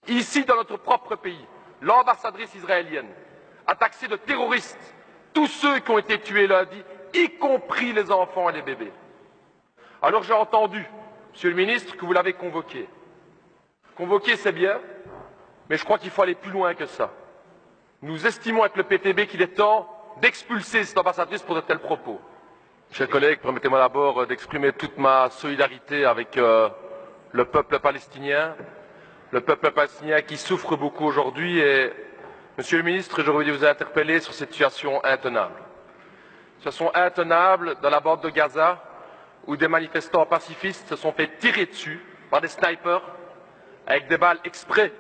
Ici, dans notre propre pays, l'ambassadrice israélienne a taxé de terroristes tous ceux qui ont été tués lundi, y compris les enfants et les bébés. Alors j'ai entendu, Monsieur le ministre, que vous l'avez convoqué. Convoquer, c'est bien, mais je crois qu'il faut aller plus loin que ça. Nous estimons avec le PTB qu'il est temps d'expulser cette ambassadrice pour de tels propos. Chers collègues, permettez-moi d'abord d'exprimer toute ma solidarité avec le peuple palestinien qui souffre beaucoup aujourd'hui. Et, Monsieur le ministre, j'aurais voulu vous interpeller sur cette situation intenable. Situation intenable dans la bande de Gaza, où des manifestants pacifistes se sont fait tirer dessus par des snipers avec des balles exprès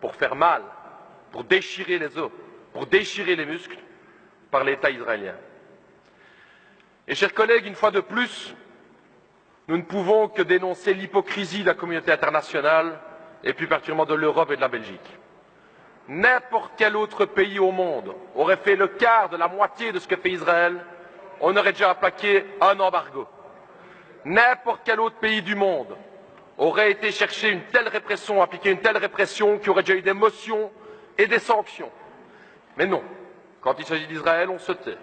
pour faire mal, pour déchirer les os, pour déchirer les muscles par l'État israélien. Et chers collègues, une fois de plus, nous ne pouvons que dénoncer l'hypocrisie de la communauté internationale et plus particulièrement de l'Europe et de la Belgique. N'importe quel autre pays au monde aurait fait le quart de la moitié de ce que fait Israël, on aurait déjà appliqué un embargo. N'importe quel autre pays du monde aurait été chercher une telle répression, appliquer une telle répression, qui aurait déjà eu des motions et des sanctions. Mais non, quand il s'agit d'Israël, on se tait.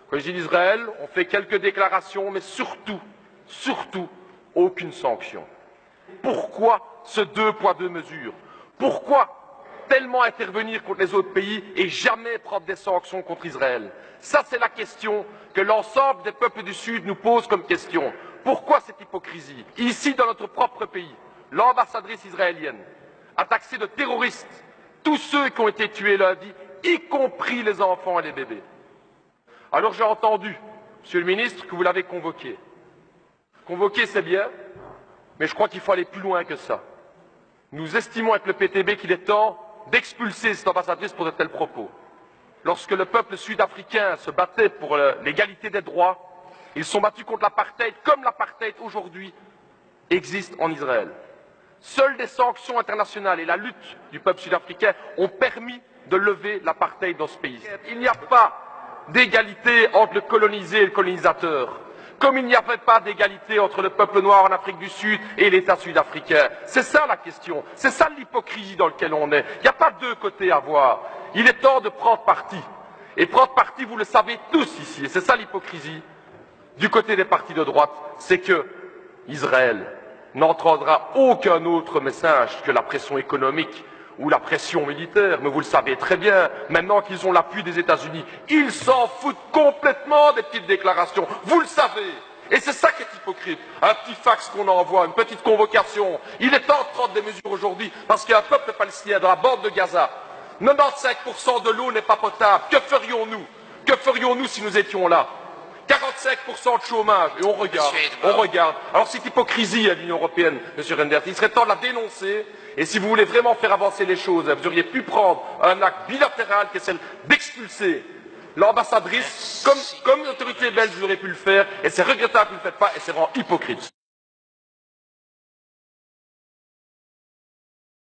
Quand il s'agit d'Israël, on fait quelques déclarations, mais surtout, aucune sanction. Pourquoi ce deux poids, deux mesures? Pourquoi tellement intervenir contre les autres pays et jamais prendre des sanctions contre Israël? Ça, c'est la question que l'ensemble des peuples du Sud nous pose comme question. Pourquoi cette hypocrisie? Ici, dans notre propre pays, l'ambassadrice israélienne a taxé de terroristes tous ceux qui ont été tués lundi, y compris les enfants et les bébés. Alors j'ai entendu, Monsieur le ministre, que vous l'avez convoqué. Convoquer, c'est bien, mais je crois qu'il faut aller plus loin que ça. Nous estimons avec le PTB qu'il est temps d'expulser cette ambassadrice pour de tels propos. Lorsque le peuple sud-africain se battait pour l'égalité des droits, ils sont battus contre l'apartheid, comme l'apartheid aujourd'hui existe en Israël. Seules des sanctions internationales et la lutte du peuple sud-africain ont permis de lever l'apartheid dans ce pays. Il n'y a pas d'égalité entre le colonisé et le colonisateur, comme il n'y avait pas d'égalité entre le peuple noir en Afrique du Sud et l'État sud-africain. C'est ça la question, c'est ça l'hypocrisie dans laquelle on est. Il n'y a pas deux côtés à voir. Il est temps de prendre parti. Et prendre parti, vous le savez tous ici, et c'est ça l'hypocrisie du côté des partis de droite, c'est que Israël n'entendra aucun autre message que la pression économique ou la pression militaire. Mais vous le savez très bien, maintenant qu'ils ont l'appui des États-Unis, ils s'en foutent complètement des petites déclarations. Vous le savez. Et c'est ça qui est hypocrite. Un petit fax qu'on envoie, une petite convocation. Il est temps de prendre des mesures aujourd'hui parce qu'il y a un peuple palestinien dans la bande de Gaza. 95% de l'eau n'est pas potable. Que ferions-nous? Que ferions-nous si nous étions là? 45% de chômage, et on regarde. Alors cette hypocrisie à l'Union européenne, M. Reynders, il serait temps de la dénoncer, et si vous voulez vraiment faire avancer les choses, vous auriez pu prendre un acte bilatéral qui est celle d'expulser l'ambassadrice, comme l'autorité belge aurait pu le faire, et c'est regrettable que vous ne le faites pas, et c'est vraiment hypocrite.